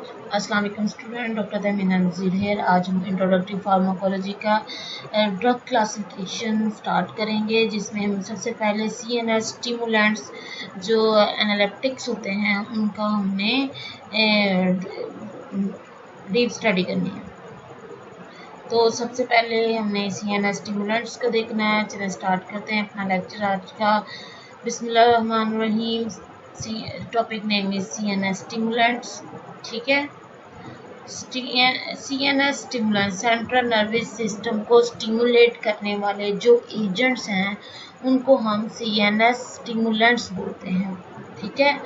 अस्सलाम वालेकुम student, doctor Tahmina नज़ीर है। आज हम इंट्रोडक्टरी फार्माकोलॉजी का ड्रग क्लासिफिकेशन स्टार्ट करेंगे, जिसमें हम सबसे पहले CNS स्टिमुलेंट्स जो एनालिटिक्स होते हैं उनका हमने डीप स्टडी करनी है। तो सबसे पहले हमने CNS स्टिमुलेंट्स को देखना है। चलिए स्टार्ट करते हैं अपना लेक्चर आज का। बिस्मिल्लाहिर्रहमानिर्रहीम। Topic name is CNS stimulants. ठीक है। CNS stimulant central nervous system को स्टिमुलेट करने वाले जो एजेंट्स हैं उनको हम CNS स्टिमुलेंट्स बोलते हैं। ठीक है।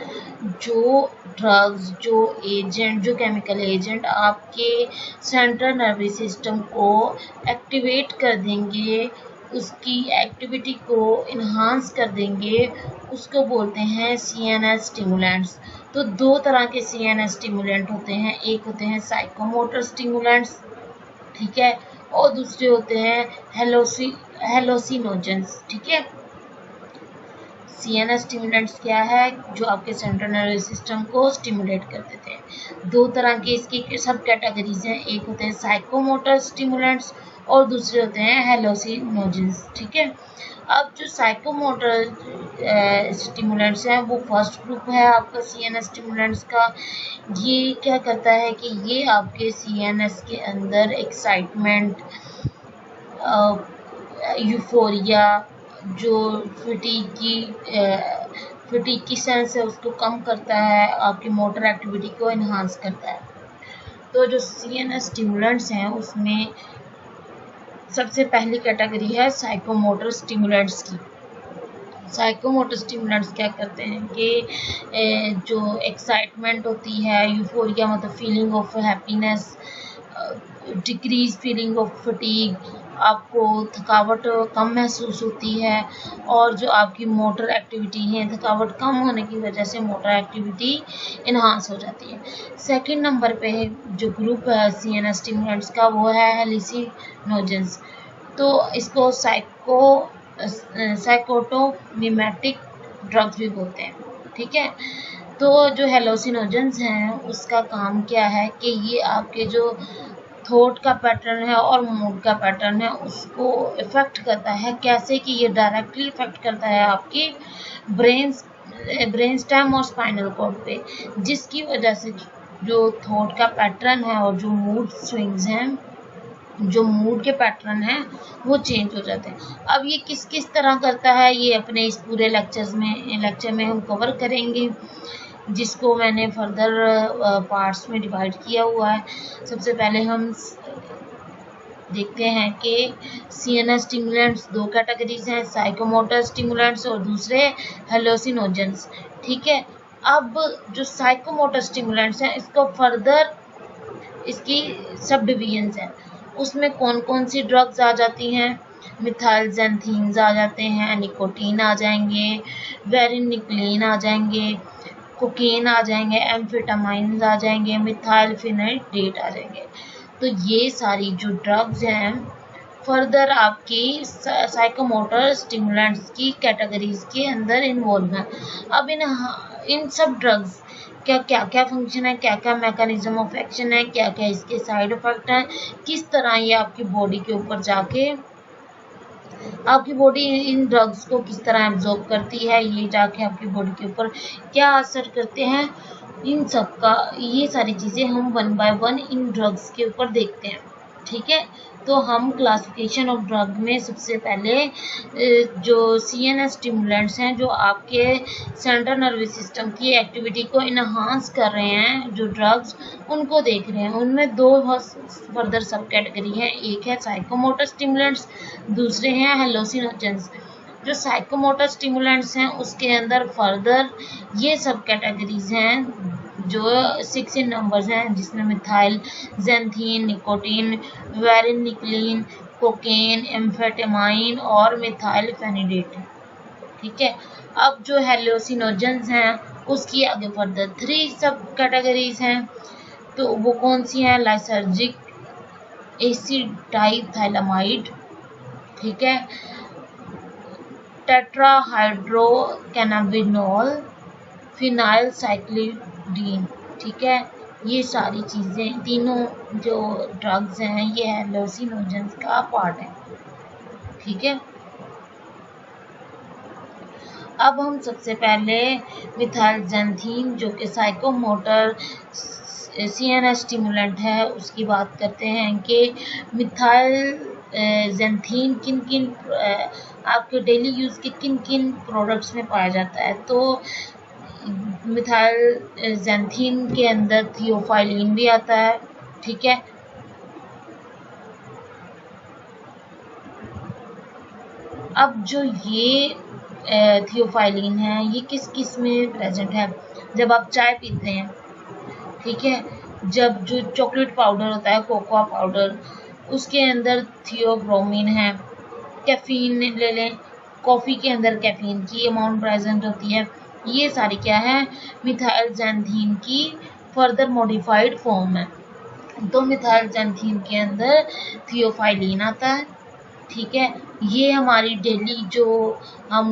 जो ड्रग्स, जो एजेंट, जो केमिकल एजेंट आपके सेंट्रल नर्वस सिस्टम को एक्टिवेट कर देंगे, उसकी एक्टिविटी को इन्हांस कर देंगे, उसको बोलते हैं CNS स्टिमुलेंट्स। तो दो तरह के CNS स्टिमुलेंट होते हैं। एक होते हैं साइकोमोटर स्टिमुलेंट्स, ठीक है, और दूसरे होते हैं हेलोसिनोजेंस। ठीक है। CNS स्टिमुलेंट्स क्या है? जो आपके सेंट्रल नर्वस सिस्टम को स्टिमुलेट कर देते हैं। दो तरह के इसकी सब कैटेगरीज हैं। एक होते हैं साइकोमोटर स्टिमुलेंट्स और दूसरे होते हैं हेलोसिनोजेंस। ठीक है। अब जो साइकोमोटर स्टिमुलेंट्स हैं वो फर्स्ट ग्रुप है आपका CNS स्टिमुलेंट्स का। ये क्या करता है कि ये आपके CNS के अंदर एक्साइटमेंट, यूफोरिया, जो फटीग की सेंस है उसको कम करता है, आपकी मोटर एक्टिविटी को इन्हांस करता है। तो जो CNS स्टिमुलेंट्स हैं उसमें सबसे पहली कैटेगरी है साइकोमोटर स्टिमुलेंट्स की। साइकोमोटर स्टिमुलेंट्स क्या करते हैं कि जो एक्साइटमेंट होती है, यूफोरिया मतलब feeling of happiness, decrease feeling of fatigue, आपको थकावट कम महसूस होती है, और जो आपकी मोटर एक्टिविटी है, थकावट कम होने की वजह से मोटर एक्टिविटी इन्हांस हो जाती है। सेकंड नंबर पे जो ग्रुप है CNS स्टिमुलेंट्स का वो है हेलिसिनोजेंस। तो इसको साइकोटोमिमेटिक ड्रग्स भी बोलते हैं। ठीक है। तो जो हेलोसिनोजेंस हैं उसका काम क्या है कि ये आपके जो थॉट का पैटर्न है और मूड का पैटर्न है उसको इफेक्ट करता है। कैसे कि ये डायरेक्टली इफेक्ट करता है आपकी ब्रेन स्टेम और स्पाइनल कॉर्ड पे, जिसकी वजह से जो थॉट का पैटर्न है और जो मूड स्विंग्स हैं, जो मूड के पैटर्न हैं वो चेंज हो जाते हैं। अब ये किस किस तरह करता है ये अपने इस पूरे लेक्चर में हम कवर करेंगे, जिसको मैंने फर्दर पार्ट्स में डिवाइड किया हुआ है। सबसे पहले हम देखते हैं कि CNS स्टिमुलेंट्स दो कैटेगरीज हैं, साइकोमोटर स्टिमुलेंट्स और दूसरे हेलोसिनोजेंस। ठीक है। अब जो साइकोमोटर स्टिमुलेंट्स हैं इसको फर्दर इसकी सब डिवीजन्स हैं। उसमें कौन कौन सी ड्रग्स आ जाती हैं? मिथाइलजेंथीन्स आ जाते हैं, निकोटीन आ जाएंगे, वेरिनिक्लीन आ जाएंगे, कोकेन आ जाएंगे, एम्फेटामाइन आ जाएंगे, मिथाइलफेनाइडेट आ जाएंगे। तो ये सारी जो ड्रग्स हैं फर्दर आपकी साइकोमोटर स्टिमुलेंट्स की कैटेगरीज के अंदर इन्वॉल्व हैं। अब इन सब ड्रग्स क्या क्या फंक्शन है, क्या क्या मैकेनिज्म ऑफ एक्शन है, क्या क्या इसके साइड इफेक्ट हैं, किस तरह ये आपकी बॉडी के ऊपर जाके आपकी बॉडी इन ड्रग्स को किस तरह एब्जॉर्ब करती है, ये जाके आपकी बॉडी के ऊपर क्या असर करते हैं, इन सब का ये सारी चीज़ें हम one by one in drugs के ऊपर देखते हैं। ठीक है। तो हम क्लासिफिकेशन ऑफ ड्रग में सबसे पहले जो CNS स्टिमुलेंट्स हैं जो आपके सेंट्रल नर्वस सिस्टम की एक्टिविटी को इन्हांस कर रहे हैं, जो ड्रग्स, उनको देख रहे हैं। उनमें दो फर्दर सब कैटेगरी हैं। एक है साइकोमोटर स्टिमुलेंट्स, दूसरे हैं हेलोसिनोजेंस। जो साइकोमोटर स्टिमुलेंट्स हैं उसके अंदर फर्दर ये सब कैटेगरीज हैं जो 6 इन नंबर्स हैं, जिसमें मिथाइल जेंथीन, निकोटीन, वेरिनिक्लीन, कोकेन, एम्फेटामाइन और मिथाइलफेनिडेट है। ठीक है। अब जो हेलोसिनोजेंस हैं उसकी आगे फर्दर 3 सब कैटेगरीज हैं। तो वो कौन सी हैं? लाइसर्जिक एसिड डाइथाइलामाइड, ठीक है, टेट्राहाइड्रोकैनाबिनोल, फिनाइल साइक्लिडीन, ठीक है, ये सारी चीज़ें, तीनों जो ड्रग्स हैं ये हेलुसिनोजेंस का पार्ट है। ठीक है, अब हम सबसे पहले मिथाइलजेंथीन जो कि साइकोमोटर CNS स्टिमुलेंट है उसकी बात करते हैं कि मिथाइलजेंथीन किन किन आपके डेली यूज़ के किन किन प्रोडक्ट्स में पाया जाता है। तो मिथाइलजेंथीन के अंदर थियोफाइलिन भी आता है। ठीक है, अब जो ये थियोफाइलिन है ये किस किस में प्रेजेंट है? जब आप चाय पीते हैं, ठीक है, जब जो चॉकलेट पाउडर होता है, कोकोआ पाउडर, उसके अंदर थियोब्रोमीन है। कैफीन ले लें, कॉफ़ी के अंदर कैफीन की अमाउंट प्रेजेंट होती है। ये सारी क्या है? मिथाइलजेंथीन की फर्दर मॉडिफाइड फॉर्म है। तो मिथाइलजेंथीन के अंदर थियोफाइलिन आता है। ठीक है, ये हमारी डेली जो हम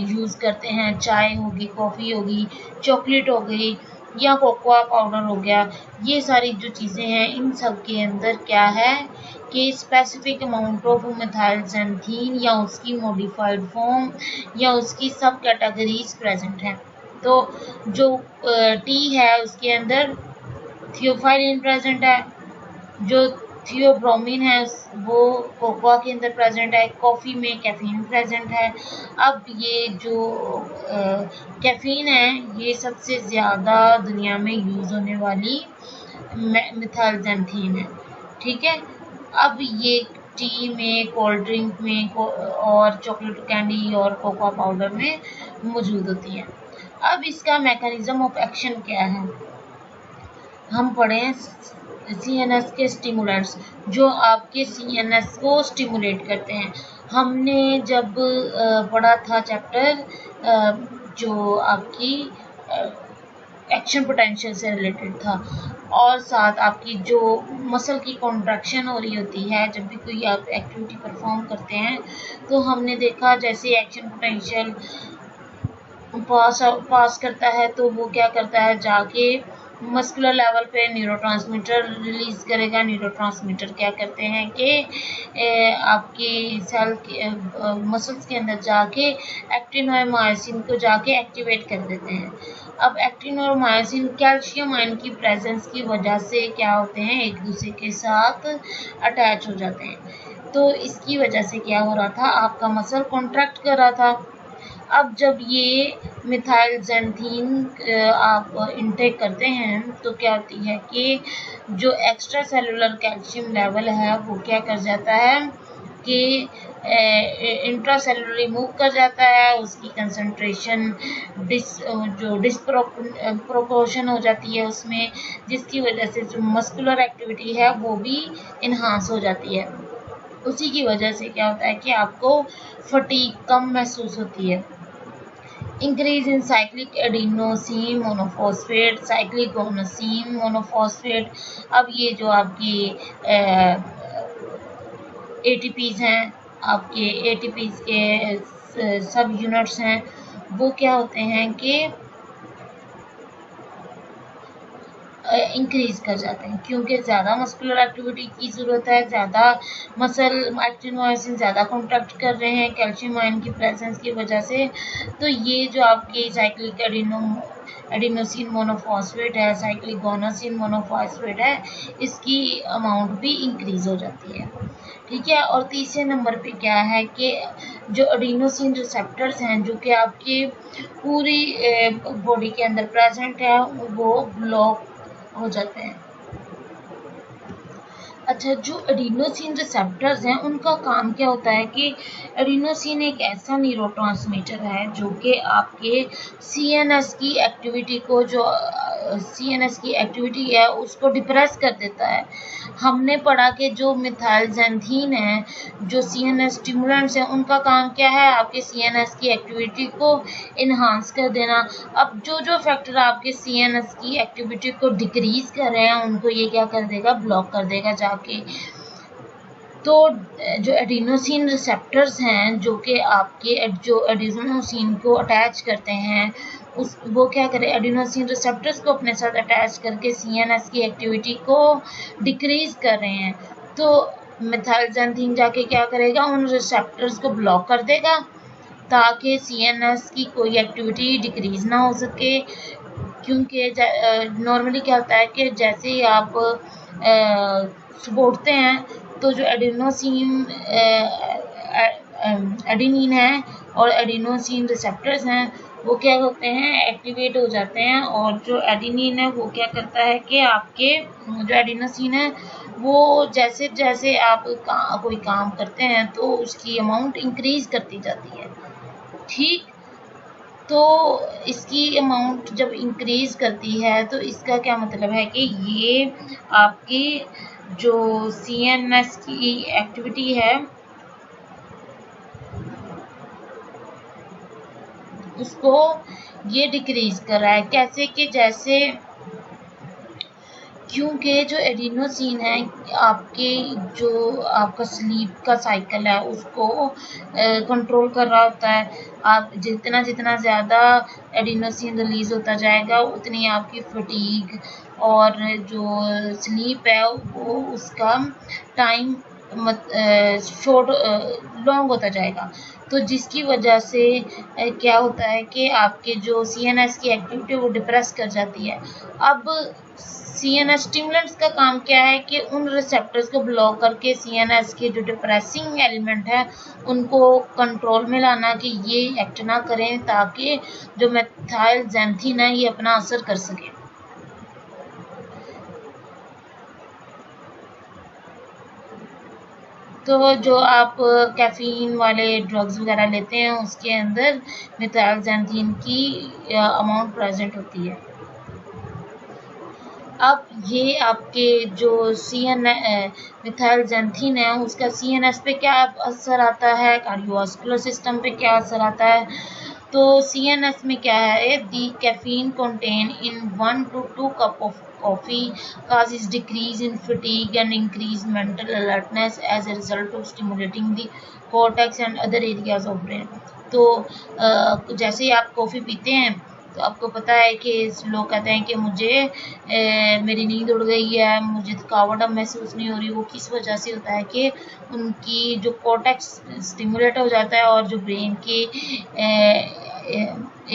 यूज़ करते हैं, चाय होगी, कॉफ़ी होगी, चॉकलेट हो गई या कोकोआ पाउडर हो गया, ये सारी जो चीज़ें हैं इन सब के अंदर क्या है कि स्पेसिफिक अमाउंट ऑफ मिथाइलजेंथीन या उसकी मॉडिफाइड फॉर्म या उसकी सब कैटेगरीज प्रेजेंट हैं। तो जो टी है उसके अंदर थियोफाइलिन प्रेजेंट है, जो थियोब्रोमीन है वो कोकोआ के अंदर प्रेजेंट है, कॉफ़ी में कैफीन प्रेजेंट है। अब ये जो कैफीन है ये सबसे ज़्यादा दुनिया में यूज़ होने वाली मिथाइलजेंथीन है। ठीक है, अब ये टी में, कोल्ड ड्रिंक में और चॉकलेट कैंडी और कोकोआ पाउडर में मौजूद होती है। अब इसका मैकेनिज्म ऑफ एक्शन क्या है? हम पढ़ें CNS के स्टिमुलेंट्स जो आपके CNS को स्टिमुलेट करते हैं। हमने जब पढ़ा था चैप्टर जो आपकी एक्शन पोटेंशियल से रिलेटेड था, और साथ आपकी जो मसल की कॉन्ट्रैक्शन हो रही होती है जब भी कोई आप एक्टिविटी परफॉर्म करते हैं, तो हमने देखा जैसे एक्शन पोटेंशियल पास करता है तो वो क्या करता है, जाके मस्कुलर लेवल पे न्यूरोट्रांसमीटर रिलीज करेगा। न्यूरोट्रांसमीटर क्या करते हैं कि आपकी सेल के मसल्स के अंदर जाके एक्टिन और मायोसिन को जाके एक्टिवेट कर देते हैं। अब एक्टिन और मायोसिन कैल्शियम आयन की प्रेजेंस की वजह से क्या होते हैं, एक दूसरे के साथ अटैच हो जाते हैं। तो इसकी वजह से क्या हो रहा था, आपका मसल कॉन्ट्रैक्ट कर रहा था। अब जब ये मिथाइलजेंथीन आप इंटेक करते हैं तो क्या होती है कि जो एक्स्ट्रा सेलुलर कैल्शियम लेवल है वो क्या कर जाता है कि इंट्रासेलुलर मूव कर जाता है, उसकी कंसंट्रेशन डिस्प्रोपोर्शन हो जाती है उसमें, जिसकी वजह से जो मस्कुलर एक्टिविटी है वो भी इन्हांस हो जाती है। उसी की वजह से क्या होता है कि आपको फटीग कम महसूस होती है। Increase in cyclic adenosine monophosphate, cyclic गोनोसिन monophosphate. अब ये जो आपकी ATPs हैं, आपके ATPs के सब यूनिट्स हैं, वो क्या होते हैं कि इंक्रीज कर जाते हैं, क्योंकि ज़्यादा मस्कुलर एक्टिविटी की ज़रूरत है, ज़्यादा मसल एक्टिन मायोसिन ज़्यादा कॉन्ट्रैक्ट कर रहे हैं कैल्शियम आयन की प्रेजेंस की वजह से। तो ये जो आपकी साइक्लिक एडिनोसिन मोनोफॉस्फेट है, साइक्लिक गोनोसिन मोनोफॉस्फेट है, इसकी अमाउंट भी इंक्रीज हो जाती है। ठीक है, और तीसरे नंबर पे क्या है कि जो एडिनोसिन रिसेप्टर्स हैं जो कि आपकी पूरी बॉडी के अंदर प्रेजेंट है वो ब्लॉक हो जाते हैं। अच्छा, जो एडिनोसिन रिसेप्टर्स हैं उनका काम क्या होता है कि एडिनोसिन एक ऐसा न्यूरोट्रांसमीटर है जो कि आपके CNS की एक्टिविटी को, जो CNS की एक्टिविटी है उसको डिप्रेस कर देता है। हमने पढ़ा कि जो मिथाइलजेंथीन है, जो CNS स्टिमुलेंट्स हैं, उनका काम क्या है, आपके CNS की एक्टिविटी को इन्हांस कर देना। अब जो जो फैक्टर आपके CNS की एक्टिविटी को डिक्रीज कर रहे हैं उनको ये क्या कर देगा, ब्लॉक कर देगा जाके। तो जो एडिनोसिन रिसेप्टर्स हैं जो कि आपके जो एडिनोसिन को अटैच करते हैं वो क्या करें, एडिनोसिन रिसेप्टर्स को अपने साथ अटैच करके सीएनएस की एक्टिविटी को डिक्रीज कर रहे हैं। तो मिथाइलजेंथीन जाके क्या करेगा, उन रिसेप्टर्स को ब्लॉक कर देगा ताकि सीएनएस की कोई एक्टिविटी डिक्रीज ना हो सके। क्योंकि नॉर्मली क्या होता है कि जैसे ही आप सुबोड़ते हैं तो जो एडेनिन है और एडिनोसिन रिसेप्टर्स हैं वो क्या होते हैं, एक्टिवेट हो जाते हैं। और जो एडेनिन है वो क्या करता है कि आपके जो एडिनोसिन है वो जैसे जैसे आप कोई काम करते हैं तो उसकी अमाउंट इंक्रीज करती जाती है। ठीक, तो इसकी अमाउंट जब इंक्रीज करती है तो इसका क्या मतलब है कि ये आपकी जो सीएनएस की एक्टिविटी है उसको ये डिक्रीज कर रहा है। कैसे कि जैसे क्योंकि जो एडिनोसिन है आपके जो आपका स्लीप का साइकिल है उसको कंट्रोल कर रहा होता है। आप जितना ज़्यादा एडिनोसिन रिलीज होता जाएगा उतनी आपकी फटीग और जो स्लीप है वो उसका टाइम शॉर्ट लॉन्ग होता जाएगा। तो जिसकी वजह से क्या होता है कि आपके जो सीएनएस की एक्टिविटी वो डिप्रेस कर जाती है। अब सीएनएस स्टिमुलेंट्स का काम क्या है कि उन रिसेप्टर्स को ब्लॉक करके सीएनएस के जो डिप्रेसिंग एलिमेंट है उनको कंट्रोल में लाना कि ये एक्ट ना करें ताकि जो मिथाइलजेंथीन है ये अपना असर कर सके। तो जो आप कैफीन वाले ड्रग्स वगैरह लेते हैं उसके अंदर मिथाइलजेंथीन की अमाउंट प्रेजेंट होती है। अब ये आपके जो मिथाइलजेंथीन है उसका सीएनएस पे क्या असर आता है, कार्डियोवास्कुलर सिस्टम पे क्या असर आता है। तो सीएनएस में क्या है, दी caffeine contain in 1 to 2 cup of coffee causes decrease in fatigue and increase mental alertness as a result of stimulating the cortex and other areas of brain। तो जैसे ही आप कॉफ़ी पीते हैं तो आपको पता है कि लोग कहते हैं कि मुझे मेरी नींद उड़ गई है, मुझे थकावट अब महसूस नहीं हो रही। वो किस वजह से होता है कि उनकी जो कॉर्टेक्स स्टिमुलेट हो जाता है और जो ब्रेन के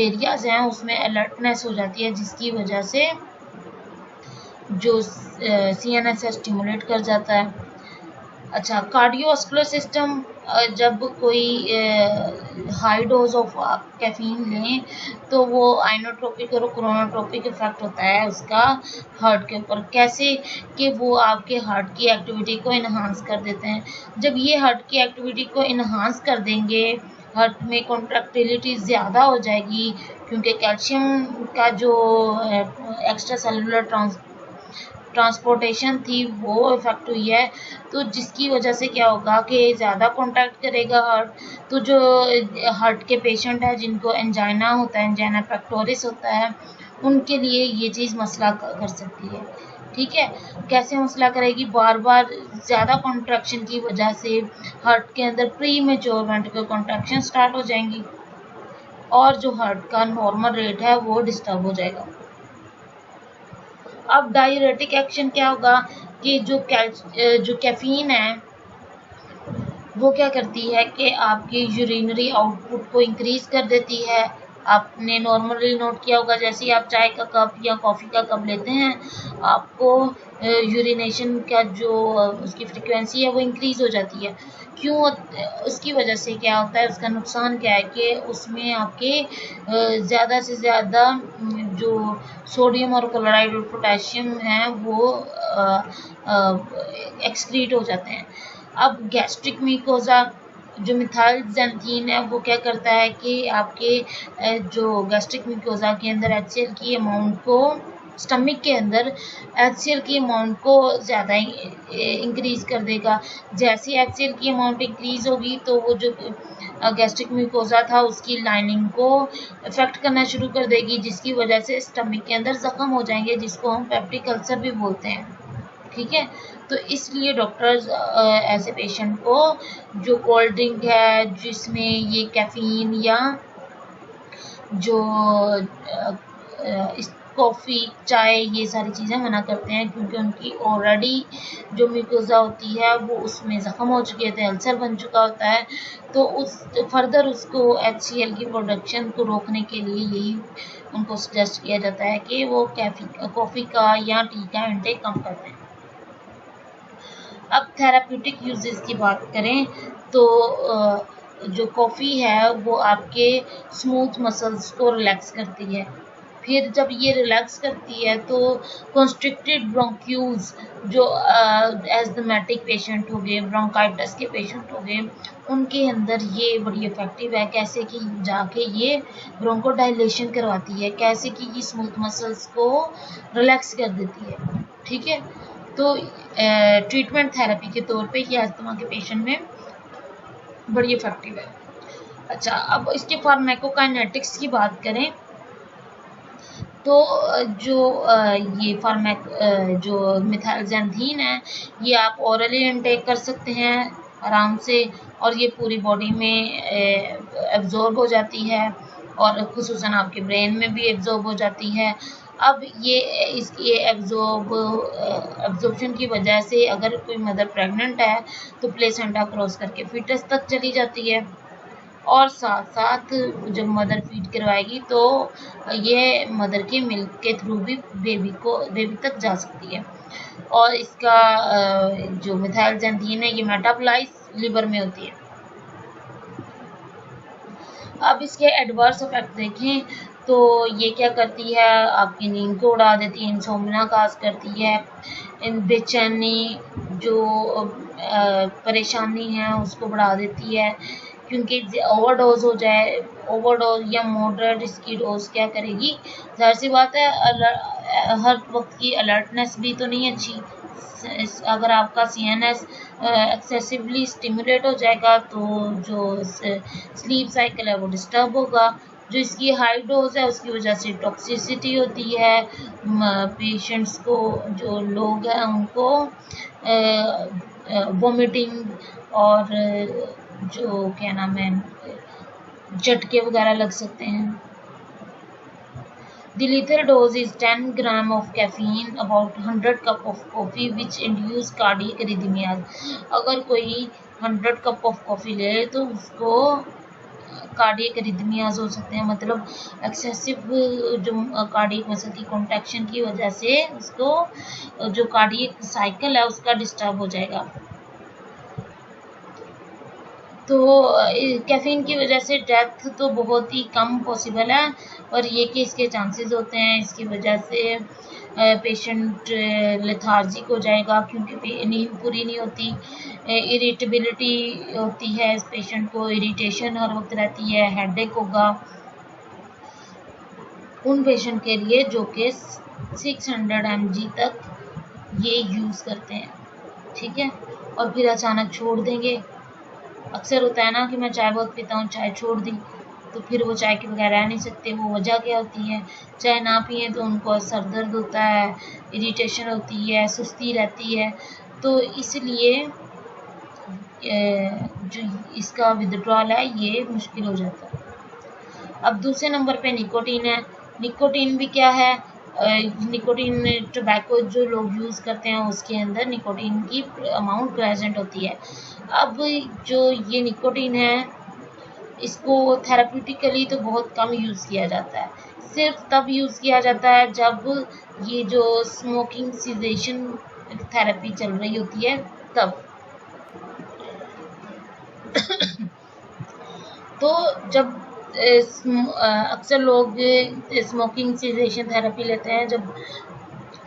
एरियाज हैं उसमें अलर्टनेस हो जाती है जिसकी वजह से जो सीएनएस स्टिमुलेट कर जाता है। अच्छा, कार्डियोवास्कुलर सिस्टम जब कोई हाई डोज ऑफ कैफीन लें तो वो आइनोट्रोपिक और क्रोनोट्रोपिक इफेक्ट होता है उसका हार्ट के ऊपर। कैसे कि वो आपके हार्ट की एक्टिविटी को इन्हांस कर देते हैं। जब ये हार्ट की एक्टिविटी को इन्हांस कर देंगे, हार्ट में कॉन्ट्रैक्टिलिटी ज़्यादा हो जाएगी क्योंकि कैल्शियम का जो एक्स्ट्रा सेलुलर ट्रांसपोर्टेशन थी वो इफेक्ट हुई है। तो जिसकी वजह से क्या होगा कि ज़्यादा कॉन्टैक्ट करेगा हार्ट। तो जो हार्ट के पेशेंट है जिनको एंजाइना होता है, एंजाइना पेक्टोरिस होता है, उनके लिए ये चीज़ मसला कर सकती है। ठीक है, कैसे मसला करेगी, बार बार ज़्यादा कॉन्ट्रैक्शन की वजह से हार्ट के अंदर pre mature ventricle contraction start हो जाएंगी और जो हार्ट का नॉर्मल रेट है वो डिस्टर्ब हो जाएगा। अब डाययूरेटिक एक्शन क्या होगा कि जो कैफीन है वो क्या करती है कि आपकी यूरिनरी आउटपुट को इंक्रीज कर देती है। आपने नॉर्मली नोट किया होगा जैसे ही आप चाय का कप या कॉफ़ी का कप लेते हैं आपको यूरिनेशन का जो उसकी फ्रीक्वेंसी है वो इंक्रीज हो जाती है। क्यों? उसकी वजह से क्या होता है, उसका नुकसान क्या है कि उसमें आपके ज़्यादा से ज़्यादा जो सोडियम और क्लोराइड और पोटेशियम हैं वो एक्सक्रीट हो जाते हैं। अब गैस्ट्रिक म्यूकोसा जो मिथाइलजेंथीन है वो क्या करता है कि आपके जो गैस्ट्रिक म्यूकोसा के अंदर HCl की अमाउंट को, स्टमक के अंदर HCl की अमाउंट को ज़्यादा इंक्रीज कर देगा। जैसे HCl की अमाउंट इंक्रीज होगी तो वो जो गैस्ट्रिक म्यूकोसा था उसकी लाइनिंग को इफेक्ट करना शुरू कर देगी जिसकी वजह से स्टमक के अंदर जख्म हो जाएंगे जिसको हम पेप्टिक अल्सर भी बोलते हैं। ठीक है। तो इसलिए डॉक्टर्स ऐसे पेशेंट को जो कोल्ड ड्रिंक है जिसमें ये कैफीन या जो कॉफ़ी चाय ये सारी चीज़ें मना करते हैं, क्योंकि उनकी ऑलरेडी जो म्यूकोसा होती है वो उसमें ज़ख्म हो चुके होते हैं, अल्सर बन चुका होता है। तो उस फर्दर उसको HCl की प्रोडक्शन को रोकने के लिए यही उनको सजेस्ट किया जाता है कि वो कॉफ़ी का या टी का इंटेक कम कर दें। अब थेराप्यूटिक यूजेस की बात करें तो जो कॉफ़ी है वो आपके स्मूथ मसल्स को रिलैक्स करती है। फिर जब ये रिलैक्स करती है तो कॉन्स्ट्रिक्टेड ब्रोंक्यूल्स जो एस्थमेटिक पेशेंट हो गए, ब्रोंकाइटिस के पेशेंट हो गए, उनके अंदर ये बड़ी इफेक्टिव है। कैसे कि जाके ये ब्रोंकोडाइलेशन करवाती है, कैसे कि ये स्मूथ मसल्स को रिलैक्स कर देती है। ठीक है, तो ट्रीटमेंट थेरेपी के तौर पे ये अस्थमा के पेशेंट में बड़ी इफेक्टिव है। अच्छा, अब इसके फार्माकोकाइनेटिक्स की बात करें तो जो ये जो मिथाइलजैंथीन है ये आप ओरली इनटेक कर सकते हैं आराम से, और ये पूरी बॉडी में एब्जॉर्ब हो जाती है और खुसूसन आपके ब्रेन में भी एब्जॉर्ब हो जाती है। अब ये इसकी एब्जॉर्प्शन की वजह से अगर कोई मदर प्रेग्नेंट है तो प्लेसेंटा क्रॉस करके फीटस तक चली जाती है, और साथ साथ जब मदर फीड करवाएगी तो ये मदर के मिल्क के थ्रू भी बेबी तक जा सकती है। और इसका जो मिथाइलजैंथीन है ये मेटाबोलाइज लिवर में होती है। अब इसके एडवर्स इफेक्ट देखें तो ये क्या करती है, आपकी नींद को उड़ा देती है, इंसोम्निया काज करती है, बेचैनी जो परेशानी है उसको बढ़ा देती है, क्योंकि ओवरडोज हो जाए, ओवरडोज या मॉडरेट इसकी डोज क्या करेगी, जाहिर सी बात है हर वक्त की अलर्टनेस भी तो नहीं अच्छी। अगर आपका CNS एक्सेसिवली स्टिमुलेट हो जाएगा तो जो स्लीप साइकिल है वो डिस्टर्ब होगा। जो इसकी हाई डोज है उसकी वजह से टॉक्सिसिटी होती है, पेशेंट्स को जो लोग हैं उनको वोमिटिंग और जो क्या नाम है झटके वगैरह लग सकते हैं। The lethal dose is 10 gram of caffeine, about 100 cup of coffee, which induce cardiac arrhythmias। अगर कोई 100 cup of coffee ले तो उसको कार्डियक अरिथमियाज हो सकते हैं, मतलब एक्सेसिव जो कार्डियक मसल की कॉन्ट्रैक्शन की वजह से उसको जो कार्डियक साइकिल है उसका डिस्टर्ब हो जाएगा। तो कैफीन की वजह से डेथ तो बहुत ही कम पॉसिबल है, और ये कि इसके चांसेस होते हैं इसकी वजह से पेशेंट लेथार्जिक हो जाएगा क्योंकि नींद पूरी नहीं होती, इरिटेबिलिटी होती है, इस पेशेंट को इरिटेशन हर वक्त रहती है, हेडेक होगा उन पेशेंट के लिए जो कि 600 mg तक ये यूज़ करते हैं। ठीक है, और फिर अचानक छोड़ देंगे। अक्सर होता है ना कि मैं चाय बहुत पीता हूँ, चाय छोड़ दी तो फिर वो चाय के बगैर रह नहीं सकते। वो वजह क्या होती है, चाय ना पिए तो उनको सर दर्द होता है, इरिटेशन होती है, सुस्ती रहती है, तो इसलिए जो इसका विथड्रॉल है ये मुश्किल हो जाता है। अब दूसरे नंबर पे निकोटीन है। निकोटीन भी क्या है, निकोटीन टोबैको जो लोग यूज़ करते हैं उसके अंदर निकोटीन की अमाउंट प्रेजेंट होती है। अब जो ये निकोटीन है इसको थेराप्यूटिकली तो बहुत कम यूज़ किया जाता है, सिर्फ तब यूज़ किया जाता है जब ये जो स्मोकिंग सीजेशन थेरेपी चल रही होती है तब। तो जब अक्सर लोग स्मोकिंग सीजेशन थेरेपी लेते हैं जब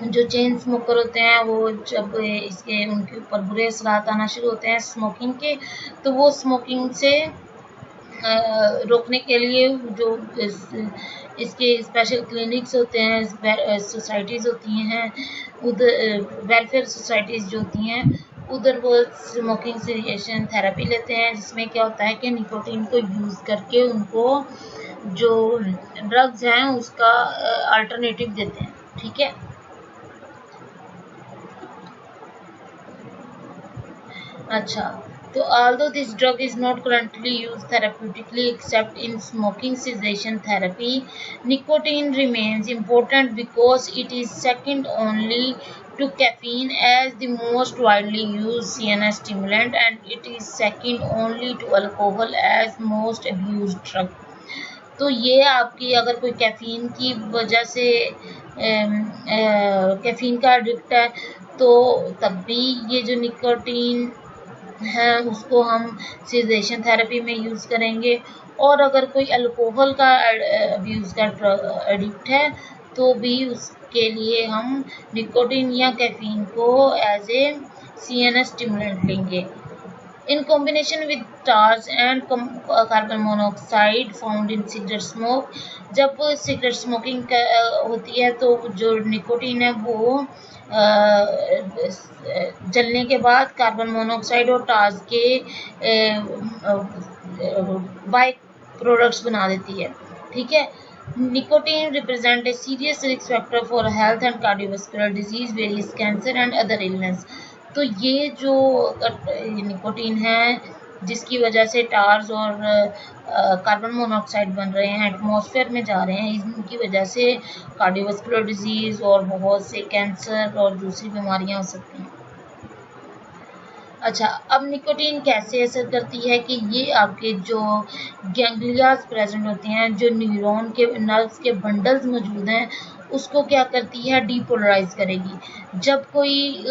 जो चेन स्मोकर होते हैं वो जब इसके उनके ऊपर बुरे असरात आना शुरू होते हैं स्मोकिंग के, तो वो स्मोकिंग से रोकने के लिए जो इसके स्पेशल क्लिनिक्स होते हैं, सोसाइटीज़ होती हैं, उधर वेलफेयर सोसाइटीज़ जो होती हैं उधर वो स्मोकिंग सीजेशन थेरेपी लेते हैं, जिसमें क्या होता है कि निकोटीन को यूज़ करके उनको जो ड्रग्स हैं उसका अल्टरनेटिव देते हैं। ठीक है, अच्छा, तो although this drug is not currently used therapeutically except in smoking cessation therapy, nicotine remains important because it is second only to caffeine as the most widely used CNS stimulant, and it is second only to alcohol as most abused drug. तो ये आपकी अगर कोई caffeine की वजह से caffeine का addict है तो तब भी ये जो निकोटीन है उसको हम सेडेशन थेरेपी में यूज़ करेंगे, और अगर कोई अल्कोहल का अब्यूज़ का एडिक्ट है तो भी उसके लिए हम निकोटीन या कैफ़ीन को एज ए CNS स्टिमुलेंट लेंगे। In combination with tars and carbon monoxide found in cigarette smoke, जब सिगरेट स्मोकिंग होती है तो जो निकोटीन है वो जलने के बाद कार्बन मोनोऑक्साइड और टार्स के बाई प्रोडक्ट्स बना देती है। ठीक है, nicotine represent a serious risk factor for health and cardiovascular disease, various cancer and other illness। तो ये जो निकोटीन है जिसकी वजह से टार्स और कार्बन मोनोऑक्साइड बन रहे हैं, एटमॉस्फेयर में जा रहे हैं, इनकी वजह से कार्डियोवास्कुलर डिजीज़ और बहुत से कैंसर और दूसरी बीमारियां हो सकती हैं। अच्छा, अब निकोटीन कैसे असर करती है कि ये आपके जो गैंग्लियाज प्रेजेंट होते हैं, जो न्यूरॉन के नर्व्स के बंडल्स मौजूद हैं, उसको क्या करती है, डीपोलराइज करेगी। जब कोई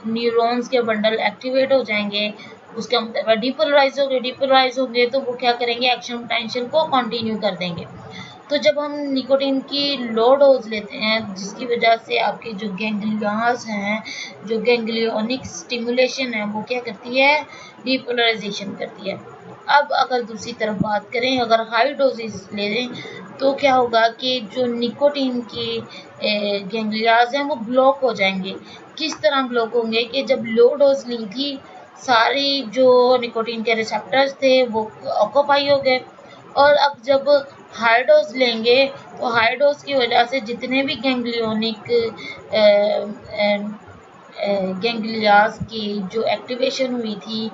न्यूरॉन्स के बंडल एक्टिवेट हो जाएंगे उसका मतलब डीपोलराइज होंगे तो वो क्या करेंगे, एक्शन पोटेंशियल को कंटिन्यू कर देंगे। तो जब हम निकोटीन की लो डोज लेते हैं जिसकी वजह से आपके जो गैंग्लियाज हैं, जो गैंग्लियोनिक स्टिमुलेशन है, वो क्या करती है, डीपोलराइजेशन करती है। अब अगर दूसरी तरफ बात करें, अगर हाई डोजेस ले लें तो क्या होगा कि जो निकोटीन की गैंग्लियाज हैं वो ब्लॉक हो जाएंगे। किस तरह ब्लॉक होंगे कि जब लो डोज ली थी सारी जो निकोटीन के रिसेप्टर्स थे वो ऑक्यूपाई हो गए, और अब जब हाई डोज लेंगे तो हाई डोज की वजह से जितने भी गैंग्लियोनिक गैंग्लियाज की जो एक्टिवेशन हुई थी,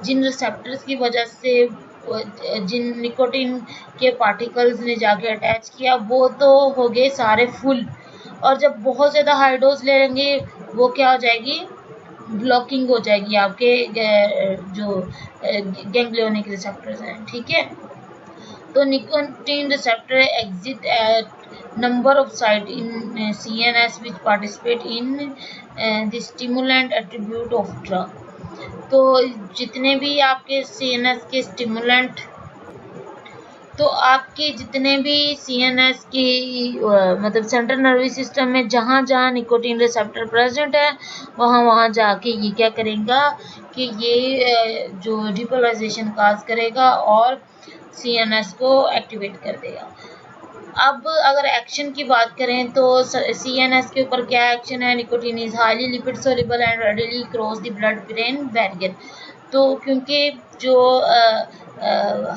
जिन रिसेप्टर्स की वजह से जिन निकोटीन के पार्टिकल्स ने जाके अटैच किया वो तो हो गए सारे फुल, और जब बहुत ज़्यादा हाई डोज ले लेंगे वो क्या हो जाएगी, ब्लॉकिंग हो जाएगी आपके जो गैंग्लियोनिक रिसेप्टर्स हैं। ठीक है, तो nicotine receptor exist at number of sites in CNS which participate in the stimulant attribute of drug। तो जितने भी आपके CNS के स्टिमुलेंट, तो आपके जितने भी CNS की मतलब सेंट्रल नर्वस सिस्टम में जहाँ जहाँ निकोटीन रिसेप्टर प्रेजेंट है वहाँ जाके ये क्या करेगा कि ये जो डिपोलराइजेशन काज करेगा और CNS को एक्टिवेट कर देगा। अब अगर एक्शन की बात करें तो CNS के ऊपर क्या एक्शन है, nicotine is highly lipid soluble and readily cross the blood brain barrier. तो क्योंकि जो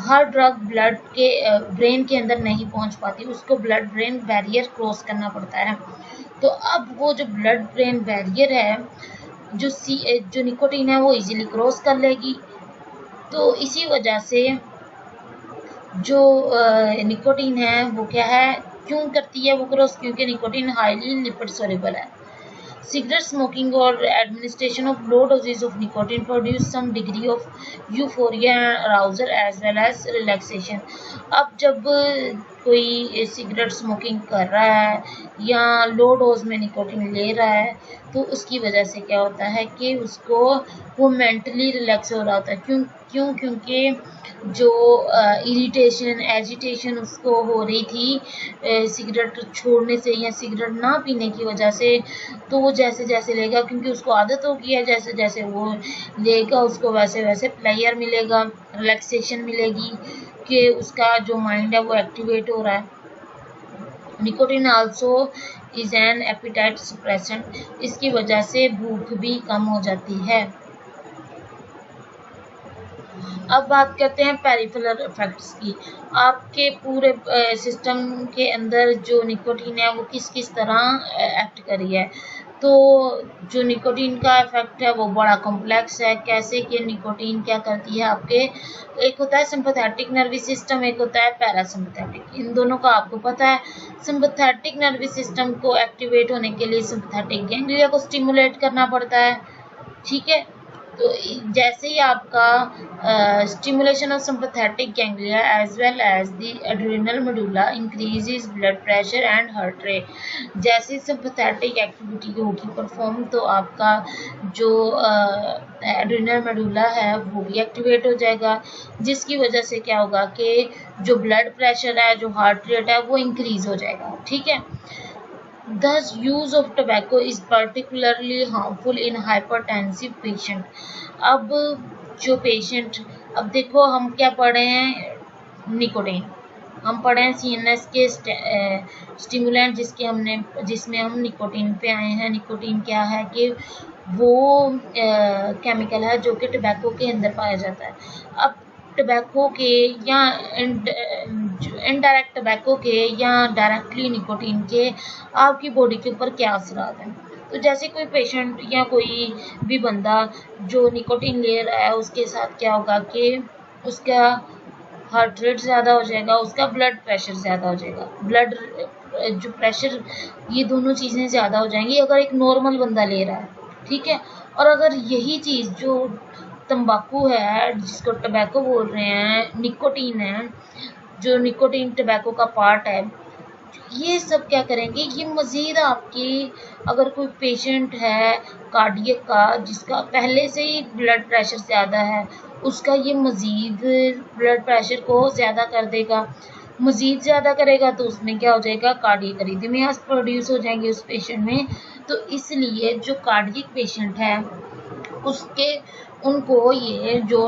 हर ड्रग ब्लड के ब्रेन के अंदर नहीं पहुंच पाती, उसको ब्लड ब्रेन बैरियर क्रॉस करना पड़ता है। तो अब वो जो ब्लड ब्रेन बैरियर है जो निकोटीन है वो इजीली क्रॉस कर लेगी। तो इसी वजह से जो निकोटीन है वो क्या है, क्यों करती है वो क्रॉस, क्योंकि निकोटीन हाईली लिपिड सोल्यूबल है। Cigarette smoking or administration of low doses of nicotine produce some degree of euphoria and arousal as well as relaxation। अब जब कोई सिगरेट स्मोकिंग कर रहा है या लो डोज में निकोटीन ले रहा है तो उसकी वजह से क्या होता है कि उसको वो मेंटली रिलैक्स हो रहा होता है। क्योंकि जो इरिटेशन एजिटेशन उसको हो रही थी सिगरेट छोड़ने से या सिगरेट ना पीने की वजह से, तो वो जैसे जैसे लेगा, क्योंकि उसको आदत हो गई है, जैसे जैसे वो लेगा उसको वैसे वैसे प्लेयर मिलेगा, रिलैक्सेशन मिलेगी कि उसका जो माइंड है वो एक्टिवेट हो रहा है। Nicotine also is an appetite suppressant, इसकी वजह से भूख भी कम हो जाती है। अब बात करते हैं पेरिफेरल इफेक्ट्स की। आपके पूरे सिस्टम के अंदर जो निकोटीन है वो किस किस तरह एक्ट कर रही है। तो जो निकोटीन का इफेक्ट है वो बड़ा कॉम्प्लेक्स है। कैसे कि निकोटीन क्या करती है आपके, एक होता है सिंपैथेटिक नर्वस सिस्टम, एक होता है पैरासिम्पैथेटिक। इन दोनों का आपको पता है। सिंपैथेटिक नर्वस सिस्टम को एक्टिवेट होने के लिए सिंपैथेटिक गैंग्लिया को स्टिमुलेट करना पड़ता है, ठीक है। तो जैसे ही आपका stimulation of sympathetic ganglia as well as the adrenal medulla increases blood pressure and heart rate. जैसे सिंपैथेटिक एक्टिविटी होगी परफॉर्म तो आपका जो एड्रेनल मेडुला है वो भी एक्टिवेट हो जाएगा, जिसकी वजह से क्या होगा कि जो ब्लड प्रेशर है, जो हार्ट रेट है वो इंक्रीज हो जाएगा, ठीक है। Thus, use of tobacco is particularly harmful in hypertensive patient। अब जो पेशेंट, अब देखो हम क्या पढ़ रहे हैं, निकोटीन हम पढ़े हैं CNS के स्टिमुलेंट जिसमें हम निकोटीन पे आए हैं। निकोटीन क्या है कि वो केमिकल है जो कि टबैको के अंदर पाया जाता है। अब टबैको के या इनडायरेक्ट टबैको के या डायरेक्टली निकोटीन के आपकी बॉडी के ऊपर क्या असरात हैं। तो जैसे कोई पेशेंट या कोई भी बंदा जो निकोटीन ले रहा है उसके साथ क्या होगा कि उसका हार्ट रेट ज़्यादा हो जाएगा, उसका ब्लड प्रेशर ज़्यादा हो जाएगा, ब्लड जो प्रेशर, ये दोनों चीज़ें ज़्यादा हो जाएंगी अगर एक नॉर्मल बंदा ले रहा है, ठीक है। और अगर यही चीज़ जो तंबाकू है, जिसको टबैको बोल रहे हैं, निकोटीन है, जो निकोटीन टबैको का पार्ट है, ये सब क्या करेंगे, ये मज़ीद आपकी, अगर कोई पेशेंट है कार्डियक का जिसका पहले से ही ब्लड प्रेशर ज़्यादा है, उसका ये मज़ीद ब्लड प्रेशर को ज़्यादा कर देगा। मज़ीद ज़्यादा करेगा तो उसमें क्या हो जाएगा, कार्डियक अरिथमियास प्रोड्यूस हो जाएंगे उस पेशेंट में। तो इसलिए जो कार्डियक पेशेंट है उनको ये जो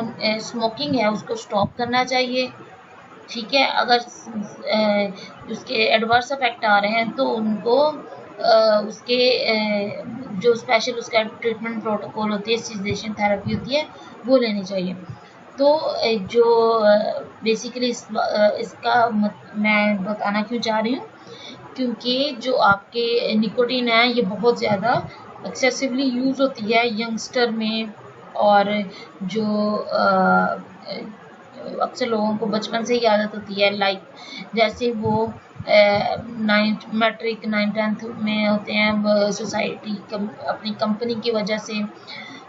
स्मोकिंग है उसको स्टॉप करना चाहिए, ठीक है। अगर उसके एडवर्स इफेक्ट आ रहे हैं तो उनको उसके जो स्पेशल उसका ट्रीटमेंट प्रोटोकॉल होती है, सीडेशन थेरेपी होती है, वो लेनी चाहिए। तो जो बेसिकली इसका मैं बताना क्यों चाह रही हूँ, क्योंकि जो आपके निकोटीन है ये बहुत ज़्यादा एक्सेसिवली यूज़ होती है यंगस्टर में, और जो अक्सर लोगों को बचपन से ही आदत होती है, लाइक जैसे वो 9th मैट्रिक 9th 10th में होते हैं, सोसाइटी अपनी कंपनी की वजह से,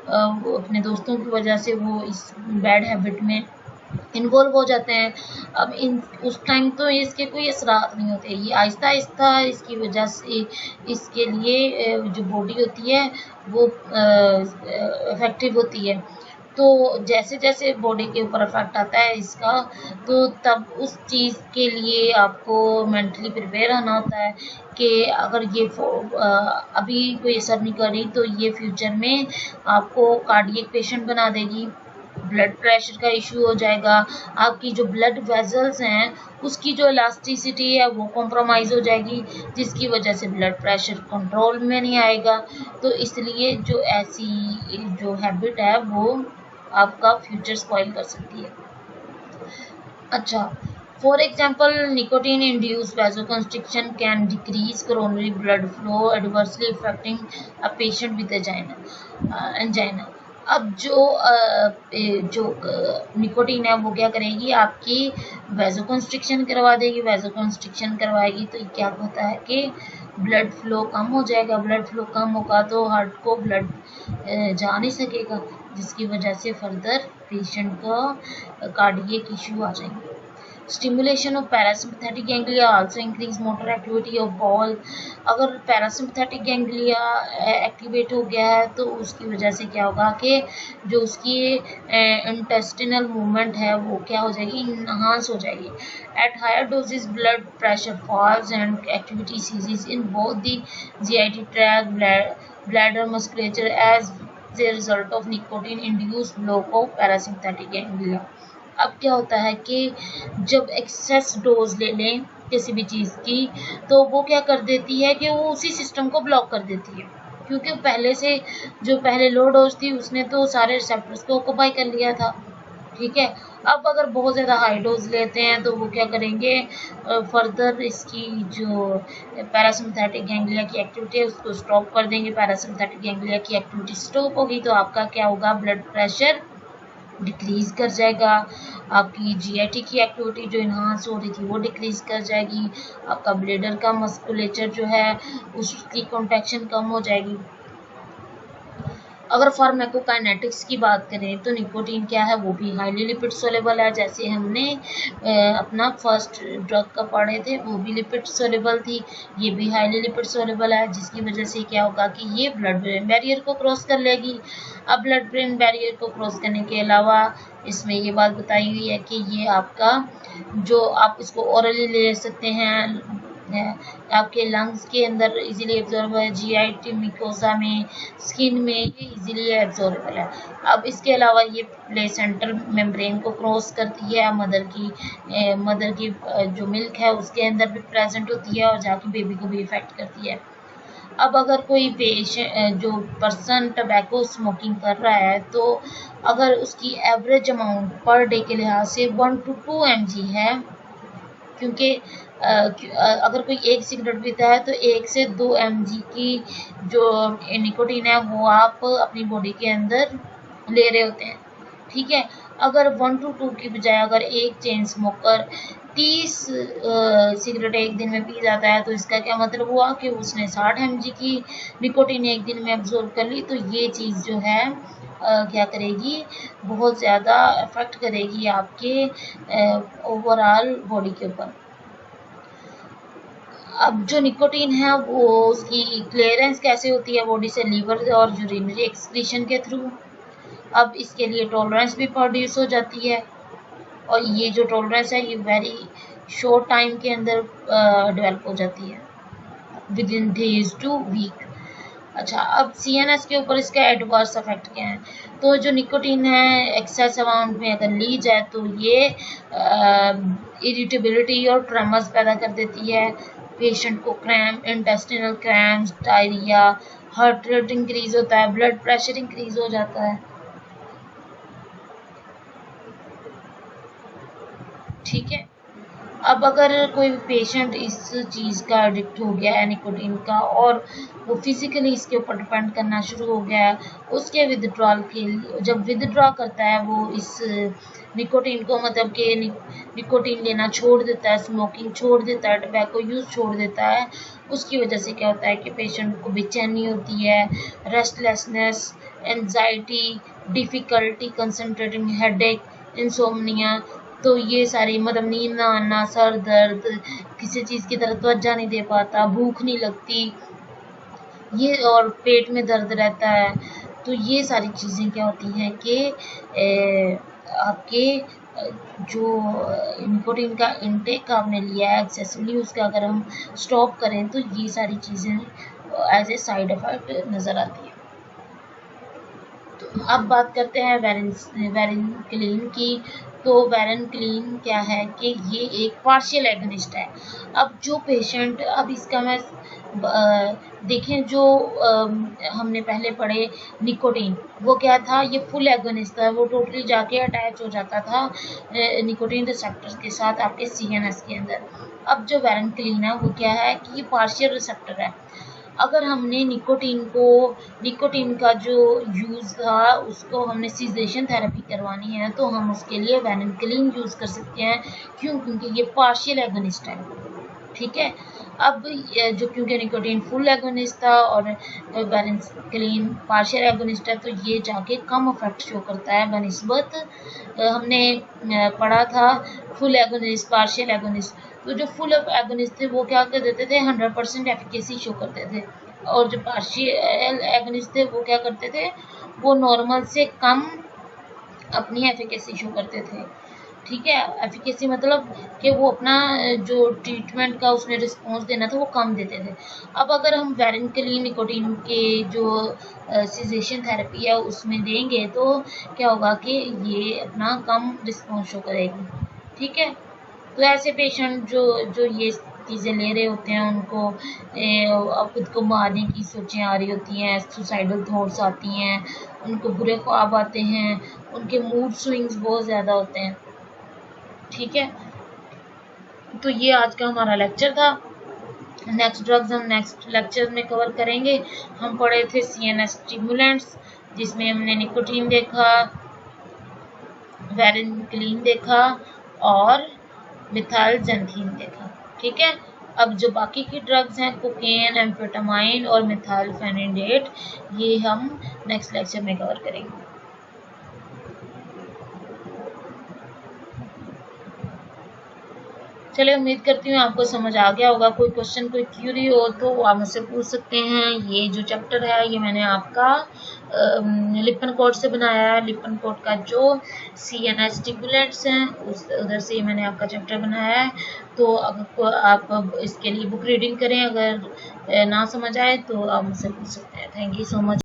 वो अपने दोस्तों की वजह से वो इस बैड हैबिट में इन्वॉल्व हो जाते हैं। अब उस टाइम तो इसके कोई असरात नहीं होते, ये आहिस्ता आहिस्ता इसकी वजह से इसके लिए जो बॉडी होती है वो इफेक्टिव होती है। तो जैसे जैसे बॉडी के ऊपर इफेक्ट आता है इसका, तो तब उस चीज़ के लिए आपको मेंटली प्रिपेयर होना होता है कि अगर ये अभी कोई असर नहीं कर रही तो ये फ्यूचर में आपको कार्डियक पेशेंट बना देगी, ब्लड प्रेशर का इशू हो जाएगा, आपकी जो ब्लड वेजल्स हैं उसकी जो इलास्टिसिटी है वो कॉम्प्रोमाइज़ हो जाएगी, जिसकी वजह से ब्लड प्रेशर कंट्रोल में नहीं आएगा। तो इसलिए जो ऐसी जो हैबिट है वो आपका फ्यूचर स्पॉइल कर सकती है। अच्छा, for example nicotine induced vasoconstriction can decrease coronary blood flow adversely affecting a patient with angina. अब जो निकोटीन है वो क्या करेगी, आपकी वैसोकंस्ट्रिक्शन करवा देगी। वैसोकंस्ट्रिक्शन करवाएगी तो क्या होता है कि ब्लड फ्लो कम हो जाएगा, ब्लड फ्लो कम होगा तो हार्ट को ब्लड जा नहीं सकेगा, जिसकी वजह से फर्दर पेशेंट का कार्डियक इशू आ जाएंगे। Stimulation of parasympathetic ganglia also increase motor activity of ball. अगर पैरासिम्पैथेटिक गैंग्लिया एक्टिवेट हो गया है तो उसकी वजह से क्या होगा कि जो उसकी इंटेस्टिनल मूवमेंट है वो क्या हो जाएगी, इनहांस हो जाएगी। At higher doses blood pressure falls and activity ceases in both the GIT tract, bladder, musculature as the result of nicotine induced block of parasympathetic ganglia. अब क्या होता है कि जब एक्सेस डोज ले लें किसी भी चीज़ की तो वो क्या कर देती है कि वो उसी सिस्टम को ब्लॉक कर देती है, क्योंकि पहले से जो पहले लो डोज थी उसने तो सारे रिसेप्टर्स को ऑक्यूपाई कर लिया था, ठीक है। अब अगर बहुत ज़्यादा हाई डोज लेते हैं तो वो क्या करेंगे, फर्दर इसकी जो पैरासिम्पथेटिक गैंग्लिया की एक्टिविटी है उसको स्टॉप कर देंगे। पैरासिम्पथेटिक गैंग्लिया की एक्टिविटी स्टॉप होगी तो आपका क्या होगा, ब्लड प्रेशर डिक्रीज कर जाएगा, आपकी जीआईटी की एक्टिविटी जो इन्हांस हो रही थी वो डिक्रीज कर जाएगी, आपका ब्लेडर का मस्कुलेचर जो है उसकी कॉन्ट्रैक्शन कम हो जाएगी। अगर फार्माकोकाइनेटिक्स की बात करें तो निकोटीन क्या है, वो भी हाईली लिपिड सोलेबल है। जैसे हमने अपना फर्स्ट ड्रग का पढ़े थे वो भी लिपिड सोलेबल थी, ये भी हाईली लिपिड सोलेबल है, जिसकी वजह से क्या होगा कि ये ब्लड ब्रेन बैरियर को क्रॉस कर लेगी। अब ब्लड ब्रेन बैरियर को क्रॉस करने के अलावा इसमें ये बात बताई हुई है कि ये आपका जो आप इसको ओरली ले सकते हैं, आपके लंग्स के अंदर इजीली एब्जॉर्ब है, जीआईटी म्यूकोसा में, स्किन में ये इजीली एब्जॉर्बेबल है। अब इसके अलावा ये प्लेसेंटल मेम्ब्रेन को क्रॉस करती है, मदर की जो मिल्क है उसके अंदर भी प्रेजेंट होती है और जाके बेबी को भी इफेक्ट करती है। अब अगर कोई पेशेंट जो पर्सन टबैको स्मोकिंग कर रहा है तो अगर उसकी एवरेज अमाउंट पर डे के लिहाज से 1 to 2 mg है, क्योंकि अगर कोई एक सिगरेट पीता है तो 1 से 2 mg की जो निकोटीन है वो आप अपनी बॉडी के अंदर ले रहे होते हैं, ठीक है। अगर 1 to 2 की बजाय अगर एक चेन स्मोकर 30 सिगरेट एक दिन में पी जाता है तो इसका क्या मतलब हुआ कि उसने 60 mg की निकोटीन एक दिन में अब्जॉर्ब कर ली। तो ये चीज़ जो है क्या करेगी, बहुत ज़्यादा इफेक्ट करेगी आपके ओवरऑल बॉडी के ऊपर। अब जो निकोटीन है वो उसकी क्लियरेंस कैसे होती है बॉडी से, लीवर और यूरिनरी एक्सक्रीशन के थ्रू। अब इसके लिए टॉलरेंस भी प्रोड्यूस हो जाती है और ये जो टॉलरेंस है ये वेरी शॉर्ट टाइम के अंदर डेवलप हो जाती है, within days to week. अच्छा, अब सीएनएस के ऊपर इसका एडवर्स इफेक्ट क्या है, तो जो निकोटीन है एक्सेस अमाउंट में अगर ली जाए तो ये इरिटेबिलिटी और ट्रेमर्स पैदा कर देती है, पेशेंट को cramp, intestinal cramps, diarrhoea, heart rate increase होता है, ब्लड प्रेशर इंक्रीज हो जाता है, ठीक है। अब अगर कोई पेशेंट इस चीज़ का एडिक्ट हो गया है निकोटीन का और वो फिजिकली इसके ऊपर डिपेंड करना शुरू हो गया है, उसके विदड्रॉल के लिए जब विदड्रॉ करता है वो इस निकोटीन को, मतलब कि निकोटीन लेना छोड़ देता है, स्मोकिंग छोड़ देता है, टबैको यूज़ छोड़ देता है, उसकी वजह से क्या होता है कि पेशेंट को बेचैनी होती है, restlessness, anxiety, difficulty concentrating, headache, insomnia. तो ये सारी मतलब नींद ना आना, सर दर्द, किसी चीज़ की तरफ तवज्जो नहीं दे पाता, भूख नहीं लगती, ये और पेट में दर्द रहता है। तो ये सारी चीज़ें क्या होती हैं कि आपके जो निकोटीन का इनटेक आपने लिया है एक्सेसिवली, उसका अगर हम स्टॉप करें तो ये सारी चीज़ें एज ए साइड इफ़ेक्ट नज़र आती है। तो अब बात करते हैं वेरेनक्लिन की। तो वेरेनक्लिन क्या है कि ये एक पार्शियल एगोनिस्ट है। अब जो पेशेंट, अब इसका मैं देखें जो हमने पहले पढ़े निकोटीन, वो क्या था, ये फुल एगोनिस्ट था, वो टोटली जाके अटैच हो जाता था निकोटीन रिसेप्टर्स के साथ आपके सीएनएस के अंदर। अब जो वेरेनक्लिन है वो क्या है कि ये पार्शियल रिसेप्टर है। अगर हमने निकोटीन का जो यूज़ था उसको हमने सीजेशन थेरेपी करवानी है तो हम उसके लिए वेरेनक्लिन यूज़ कर सकते हैं। क्यों? क्योंकि ये पार्शियल एगोनिस्ट है, ठीक है। अब जो क्योंकि निकोटीन फुल एगोनिस्ट था और वेरेनक्लिन पार्शियल एगोनिस्ट है तो ये जाके कम इफेक्ट शो करता है बनिस्बत हमने पढ़ा था फुल एगोनिस्ट, पार्शियल एगोनिस्ट। तो जो फुल एगोनिस्ट थे वो क्या कर देते थे, 100% एफिकेसी शो करते थे, और जो पार्शियल एगोनिस्ट थे वो क्या करते थे, वो नॉर्मल से कम अपनी एफिकेसी शो करते थे, ठीक है। एफिकेसी मतलब कि वो अपना जो ट्रीटमेंट का उसने रिस्पॉन्स देना था वो कम देते थे। अब अगर हम वेरेनक्लिन निकोटीन के जो सीजेशन थेरेपी है उसमें देंगे तो क्या होगा कि ये अपना कम रिस्पॉन्स शो करेगी, ठीक है। तो ऐसे पेशेंट जो ये चीज़ें ले रहे होते हैं उनको खुद को मारने की सोचें आ रही होती हैं, सुसाइडल थॉट्स आती हैं, उनको बुरे ख्वाब आते हैं, उनके मूड स्विंग्स बहुत ज़्यादा होते हैं। ठीक है, तो ये आज का हमारा लेक्चर था। नेक्स्ट ड्रग्स हम नेक्स्ट लेक्चर में कवर करेंगे। हम पढ़े थे CNS स्टिमुलेंट्स, जिसमें हमने निकोटीन देखा, वेरेनिक्लिन देखा और मिथाइलजेंथीन देखा। ठीक है, अब जो बाकी की ड्रग्स हैं कोकेन, एम्फेटामाइन और मिथाइलफेनिडेट, ये हम नेक्स्ट लेक्चर में कवर करेंगे। चलिए, उम्मीद करती हूँ आपको समझ आ गया होगा। कोई क्वेश्चन, कोई क्यूरी हो तो आप मुझसे पूछ सकते हैं। ये जो चैप्टर है ये मैंने आपका लिपन कोड से बनाया है। लिपन कोड का जो CNS स्टिमुलेंट्स हैं उधर से मैंने आपका चैप्टर बनाया है। तो अगर आप इसके लिए बुक रीडिंग करें, अगर ना समझ आए तो आप मुझसे पूछ सकते हैं। Thank you so much.